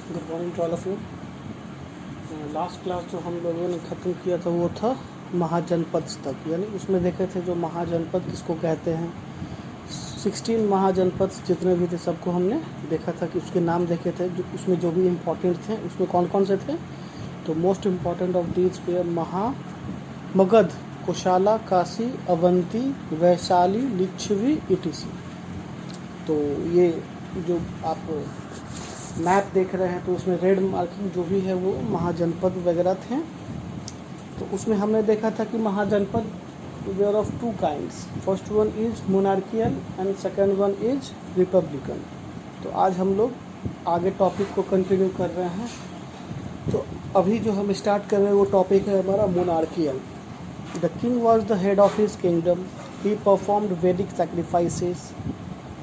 Good morning to all of you. Last class जो हम लोगों ने ख़त्म किया था वो था महाजनपद तक, यानी उसमें देखे थे जो महाजनपद किसको कहते हैं। 16 महाजनपद जितने भी थे सबको हमने देखा था कि उसके नाम देखे थे, जो उसमें जो भी इम्पोर्टेंट थे उसमें कौन कौन से थे। तो most important of these were Magadha, Kosala, Kashi, Avanti, Vaishali, Lichchhavi, etc. तो ये जो आप मैप देख रहे हैं तो उसमें रेड मार्किंग जो भी है वो महाजनपद वगैरह थे। तो उसमें हमने देखा था कि Mahajanapada were of two kinds, first one is monarchial and second one is republican. तो आज हम लोग आगे टॉपिक को कंटिन्यू कर रहे हैं। तो अभी जो हम स्टार्ट कर रहे हैं वो टॉपिक है हमारा monarchial. The king was the head of his kingdom, he performed वैदिक सैक्रिफाइसेस।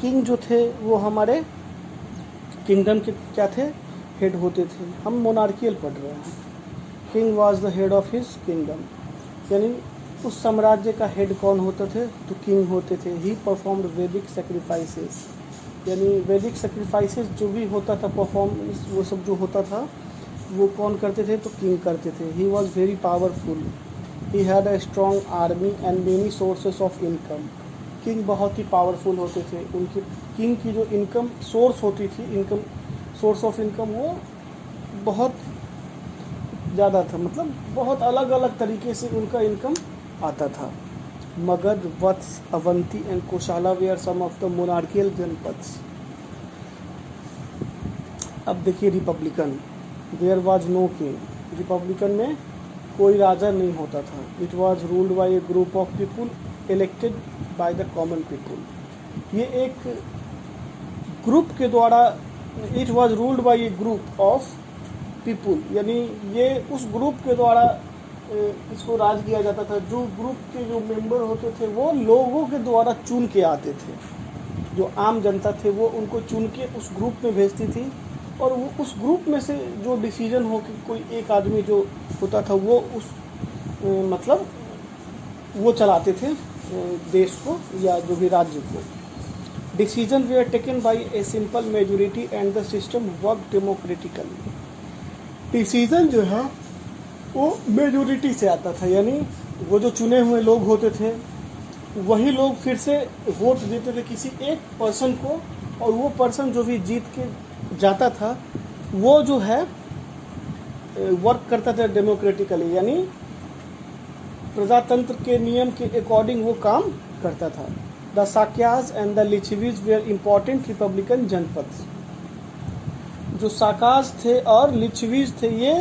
किंग जो थे वो हमारे किंगडम के क्या थे, हेड होते थे। हम मोनार्कियल पढ़ रहे हैं। King was the head of his kingdom, यानी उस साम्राज्य का हेड कौन होते थे, तो किंग होते थे। ही परफॉर्म्ड वैदिक सेक्रीफाइसेस, यानी वैदिक सेक्रीफाइसेस जो भी होता था परफॉर्मेंस, वो सब जो होता था वो कौन करते थे, तो किंग करते थे। He was very powerful, he had a strong army and many sources of income. King बहुत ही पावरफुल होते थे। उनकी किंग की जो इनकम सोर्स होती थी, इनकम सोर्स ऑफ इनकम वो बहुत ज़्यादा था, मतलब बहुत अलग अलग तरीके से उनका इनकम आता था। Magadha, Vatsa, Avanti and Kosala were some of the monarchial janapadas. अब देखिए republican, there was no king. Republican में कोई राजा नहीं होता था। It was ruled by a group of people elected by the common people. ये एक ग्रुप के द्वारा, it was ruled by a group of people, यानी ये उस ग्रुप के द्वारा इसको राज किया जाता था। जो ग्रुप के जो मेंबर होते थे वो लोगों के द्वारा चुन के आते थे। जो आम जनता थे वो उनको चुन के उस ग्रुप में भेजती थी, और वो उस ग्रुप में से जो डिसीजन हो कि कोई एक आदमी जो होता था वो उस मतलब वो चलाते थे देश को या जो भी राज्य को। Decision we are taken by a simple majority and the system work democratically. Decision जो है वो मेजोरिटी से आता था, यानी वो जो चुने हुए लोग होते थे वही लोग फिर से वोट देते थे किसी एक पर्सन को, और वो पर्सन जो भी जीत के जाता था वो जो है वर्क करता था डेमोक्रेटिकली, यानी प्रजातंत्र के नियम के अकॉर्डिंग वो काम करता था। The Sakyas and the Lichchhavis were important republican janapada. जो साकाज थे और लिच्छवीज थे ये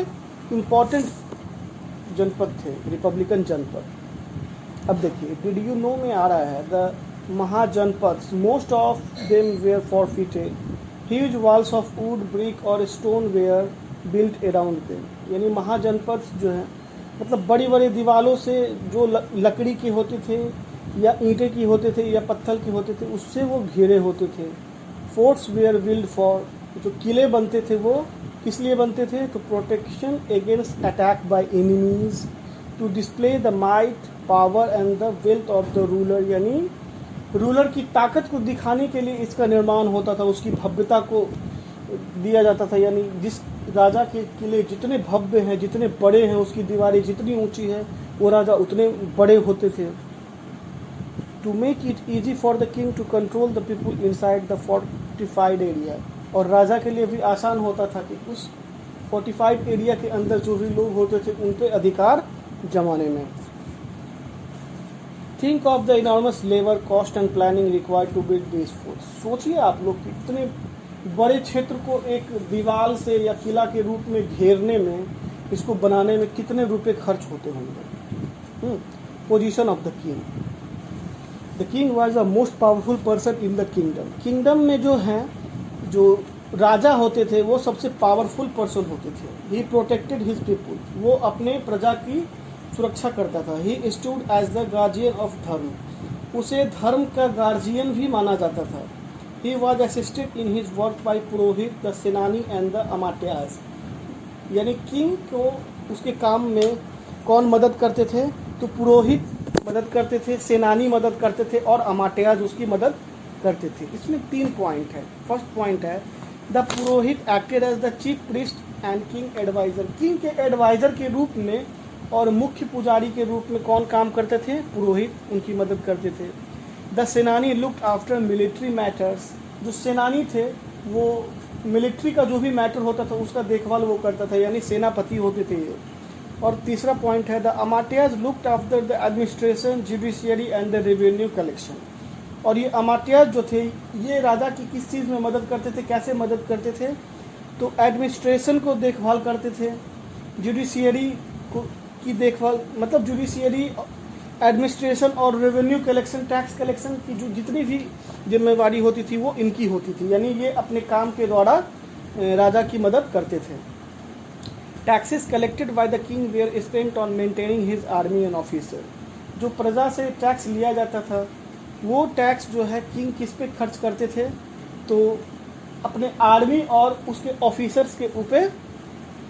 इम्पॉर्टेंट जनपद थे, रिपब्लिकन जनपद। अब देखिए डिड यू नो में आ रहा है the Mahajanapada, most of them were forfeited, huge walls of wood, brick और stone were built around them. यानी महाजनपद जो है मतलब बड़ी बड़ी दीवारों से जो लकड़ी के होते थे या ईंटे की होते थे या पत्थर के होते थे उससे वो घिरे होते थे। फोर्ट्स वेयर बिल्ड फॉर, जो किले बनते थे वो किस लिए बनते थे, तो protection against attack by enemies, to display the might, power and the wealth of the ruler. यानी रूलर की ताकत को दिखाने के लिए इसका निर्माण होता था, उसकी भव्यता को दिया जाता था। यानी जिस राजा के किले जितने भव्य हैं, जितने बड़े हैं, उसकी दीवारें जितनी ऊंची है वो राजा उतने बड़े होते थे। To make it easy for the king to control the people inside the fortified area, और राजा के लिए भी आसान होता था कि उस फोर्टिफाइड एरिया के अंदर जो भी लोग होते थे उन पे अधिकार जमाने में। Think of the enormous labour cost and planning required to build this forts. सोचिए आप लोग कि इतने बड़े क्षेत्र को एक दीवार से या किला के रूप में घेरने में, इसको बनाने में कितने रुपए खर्च होते होंगे। Position of the king, the king was the most powerful person in the kingdom. Kingdom में जो है जो राजा होते थे वो सबसे पावरफुल पर्सन होते थे। ही प्रोटेक्टेड हिज पीपुल, वो अपने प्रजा की सुरक्षा करता था। He stood as the guardian of dharma, उसे धर्म का गार्जियन भी माना जाता था। He was assisted in his work by purohit, the senani and the amatyas. यानी किंग को उसके काम में कौन मदद करते थे, तो पुरोहित मदद करते थे, सेनानी मदद करते थे और अमात्यास उसकी मदद करते थे। इसमें 3 पॉइंट है। फर्स्ट पॉइंट है the purohit acted as the chief priest and king advisor. King के एडवाइजर के रूप में और मुख्य पुजारी के रूप में कौन काम करते थे? पुरोहित उनकी मदद करते थे। द सेनानी लुक्ड आफ्टर मिलिट्री मैटर्स। जो सेनानी थे वो मिलिट्री का जो भी मैटर होता था उसका देखभाल वो करता था, यानी सेनापति होते थे ये। और तीसरा पॉइंट है the Amatyas looked after the administration, judiciary and the revenue collection. और ये अमात्याज जो थे ये राजा की किस चीज़ में मदद करते थे, कैसे मदद करते थे? तो एडमिनिस्ट्रेशन को देखभाल करते थे, जुडिशियरी को की देखभाल, मतलब जुडिशियरी, एडमिनिस्ट्रेशन और रेवेन्यू कलेक्शन, टैक्स कलेक्शन की जो जितनी भी जिम्मेवारी होती थी वो इनकी होती थी, यानी ये अपने काम के द्वारा राजा की मदद करते थे। Taxes collected by the king were spent on maintaining his army and officer. जो प्रजा से टैक्स लिया जाता था वो टैक्स जो है किंग किस पे खर्च करते थे? तो अपने आर्मी और उसके ऑफिसर्स के ऊपर,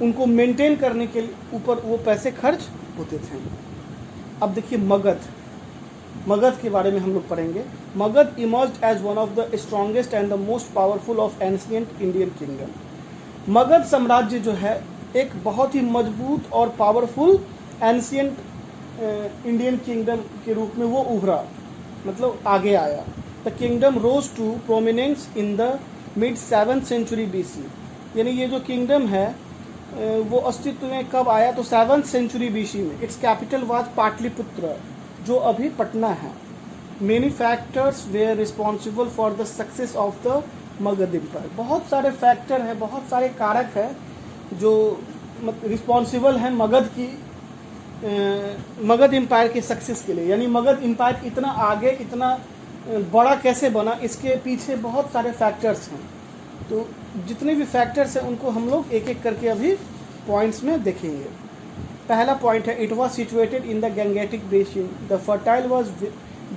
उनको मेंटेन करने के ऊपर वो पैसे खर्च होते थे। अब देखिए मगध के बारे में हम लोग पढ़ेंगे। Magadha emerged as one of the strongest and the most powerful of ancient Indian kingdom. Magadha साम्राज्य जो है एक बहुत ही मजबूत और पावरफुल एंशिएंट इंडियन किंगडम के रूप में वो उभरा, मतलब आगे आया। The kingdom rose to prominence in the mid 7th century BC। यानी ये जो किंगडम है वो अस्तित्व में कब आया? तो 7th century BC में। इट्स कैपिटल वाज पाटलिपुत्र, जो अभी पटना है। Many factors were responsible for the success of the Magadha empire. बहुत सारे फैक्टर हैं, बहुत सारे कारक हैं जो रिस्पॉन्सिबल हैं मगध एम्पायर के सक्सेस के लिए। यानी मगध एम्पायर इतना आगे, इतना बड़ा कैसे बना, इसके पीछे बहुत सारे फैक्टर्स हैं। तो जितने भी फैक्टर्स हैं उनको हम लोग एक एक करके अभी पॉइंट्स में देखेंगे। पहला पॉइंट है it was situated in the Gangetic basin. The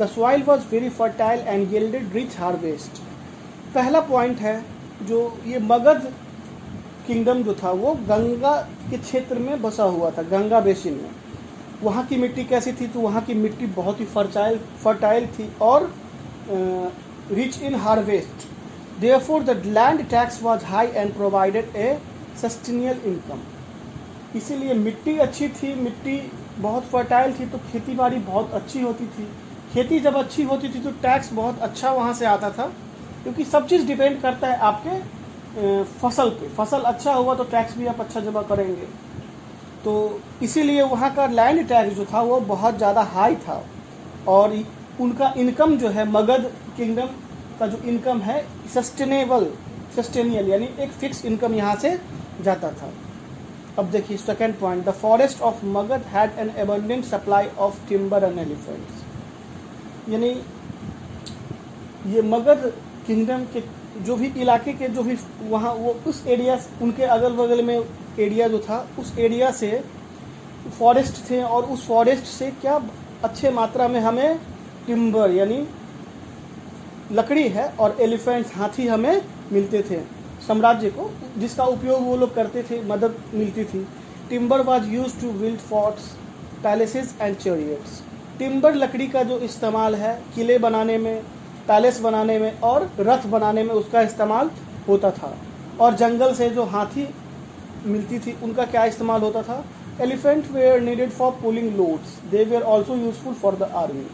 soil was very fertile and yielded rich harvest. पहला पॉइंट है जो ये मगध किंगडम जो था वो गंगा के क्षेत्र में बसा हुआ था, गंगा बेसिन में। वहाँ की मिट्टी कैसी थी? तो वहाँ की मिट्टी बहुत ही फर्टाइल थी और rich in harvest. Therefore the land tax was high and provided a sustainable income। इसीलिए मिट्टी अच्छी थी, मिट्टी बहुत फर्टाइल थी तो खेती बाड़ी बहुत अच्छी होती थी। खेती जब अच्छी होती थी तो टैक्स बहुत अच्छा वहाँ से आता था, क्योंकि सब चीज़ डिपेंड करता है आपके फसल पे। फसल अच्छा हुआ तो टैक्स भी आप अच्छा जमा करेंगे। तो इसीलिए वहाँ का लैंड टैक्स जो था वो बहुत ज़्यादा हाई था। और उनका इनकम जो है, मगध किंगडम का जो इनकम है सस्टेनियल, यानी एक फिक्स इनकम यहाँ से जाता था। अब देखिए second point, the forest of Magadh had an abundant supply of timber and elephants. यानी ये मगध किंगडम के जो भी इलाके के जो भी वहाँ वो उस एरिया, उनके अगल बगल में एरिया जो था उस एरिया से फॉरेस्ट थे, और उस फॉरेस्ट से क्या अच्छे मात्रा में हमें टिम्बर यानी लकड़ी है और एलिफेंट्स हाथी हमें मिलते थे साम्राज्य को, जिसका उपयोग वो लोग करते थे, मदद मिलती थी। Timber was used to build forts, palaces and chariots. Timber लकड़ी का जो इस्तेमाल है किले बनाने में, पैलेस बनाने में और रथ बनाने में उसका इस्तेमाल होता था। और जंगल से जो हाथी मिलती थी उनका क्या इस्तेमाल होता था? Elephant were needed for pulling loads, they were also useful for the army.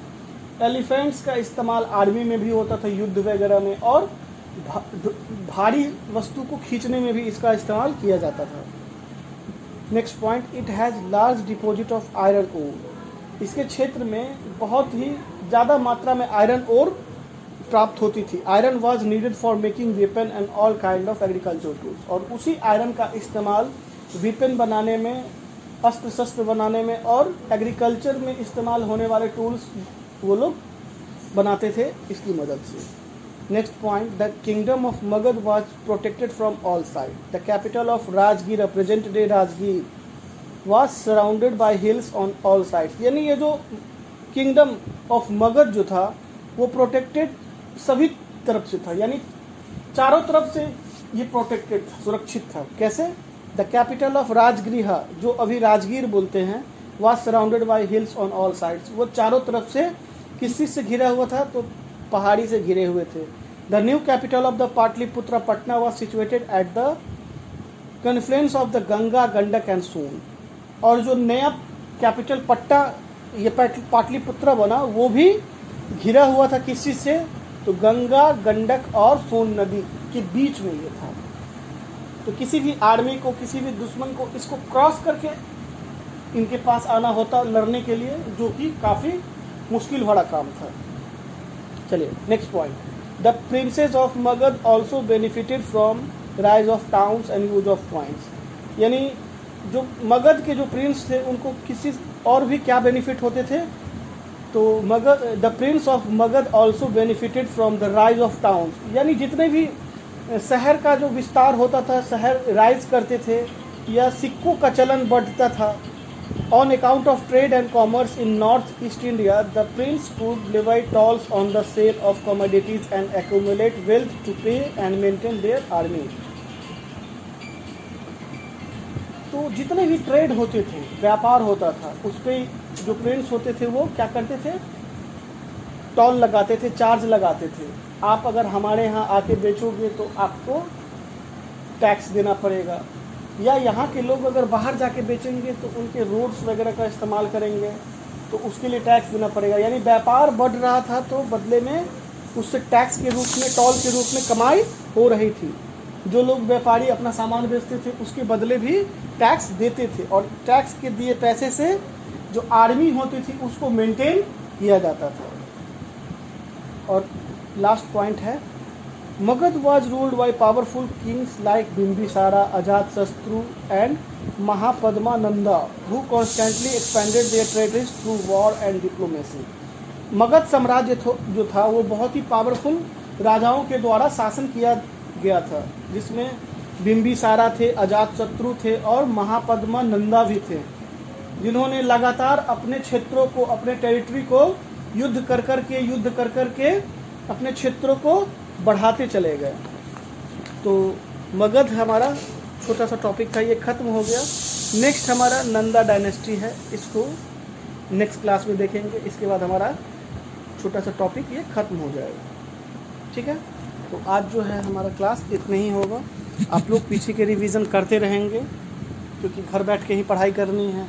Elephants का इस्तेमाल आर्मी में भी होता था, युद्ध वगैरह में, और भारी वस्तु को खींचने में भी इसका इस्तेमाल किया जाता था। Next point, it has large deposit of iron ore. इसके क्षेत्र में बहुत ही ज़्यादा मात्रा में आयरन ओर प्राप्त होती थी। Iron was needed for making weapon and all kind of agriculture tools. और उसी आयरन का इस्तेमाल वेपन बनाने में, अस्त्र शस्त्र बनाने में और एग्रीकल्चर में इस्तेमाल होने वाले टूल्स वो लोग बनाते थे इसकी मदद से। Next point, the kingdom of Magadh was protected from all side. The capital of Rajgir, present day Rajgir, was surrounded by hills on all sides. यानी ये जो किंगडम ऑफ मगध जो था वो प्रोटेक्टेड सभी तरफ से था, यानी चारों तरफ से ये प्रोटेक्टेड था, सुरक्षित था। कैसे? द कैपिटल ऑफ राजगृह, जो अभी राजगीर बोलते हैं, was surrounded by hills on all sides. वो चारों तरफ से किस चीज़ से घिरा हुआ था? तो पहाड़ी से घिरे हुए थे। The new capital of the Pataliputra Patna was situated at the confluence of the Ganga, Gandak and Son. और जो नया कैपिटल पट्टा ये पाटलिपुत्र बना वो भी घिरा हुआ था किस चीज़ से, तो गंगा, गंडक और सोन नदी के बीच में ये था। तो किसी भी आर्मी को, किसी भी दुश्मन को इसको क्रॉस करके इनके पास आना होता लड़ने के लिए, जो कि काफ़ी मुश्किल भरा काम था। चलिए next point, the princess of Magadh also benefited from rise of towns and use of coins. यानी जो मगध के जो प्रिंस थे उनको किसी और भी क्या बेनिफिट होते थे, तो Magadh, the Prince of Magadh also benefited from the rise of towns, यानी जितने भी शहर का जो विस्तार होता था, शहर राइज करते थे या सिक्कों का चलन बढ़ता था। On account of trade and commerce in north east India the prince could levy tolls on the sale of commodities and accumulate wealth to pay and maintain their army. तो जितने भी ट्रेड होते थे, व्यापार होता था, उस पर जो प्रिंस होते थे वो क्या करते थे, टॉल लगाते थे, चार्ज लगाते थे। आप अगर हमारे यहाँ आके बेचोगे तो आपको टैक्स देना पड़ेगा, या यहाँ के लोग अगर बाहर जाके बेचेंगे तो उनके रोड्स वगैरह का इस्तेमाल करेंगे तो उसके लिए टैक्स देना पड़ेगा। यानी व्यापार बढ़ रहा था तो बदले में उससे टैक्स के रूप में, टॉल के रूप में कमाई हो रही थी। जो लोग व्यापारी अपना सामान बेचते थे उसके बदले भी टैक्स देते थे, और टैक्स के दिए पैसे से जो आर्मी होती थी उसको मेंटेन किया जाता था। और लास्ट पॉइंट है, Magadha was ruled by powerful kings like Bimbisara, Ajatashatru and Mahapadmananda who constantly expanded their territories through war and diplomacy. Magadh साम्राज्य जो था वो बहुत ही पावरफुल राजाओं के द्वारा शासन किया गया था, जिसमें बिंबिसारा थे, अजातशत्रु थे और महापद्मानंदा भी थे, जिन्होंने लगातार अपने क्षेत्रों को, अपने टेरिटरी को युद्ध कर कर के अपने क्षेत्रों को बढ़ाते चले गए। तो मगध हमारा छोटा सा टॉपिक था, ये ख़त्म हो गया। नेक्स्ट हमारा नंदा डायनेस्टी है, इसको नेक्स्ट क्लास में देखेंगे। इसके बाद हमारा छोटा सा टॉपिक ये ख़त्म हो जाएगा। ठीक है, तो आज जो है हमारा क्लास इतना ही होगा। आप लोग पीछे के रिवीजन करते रहेंगे क्योंकि घर बैठ के ही पढ़ाई करनी है।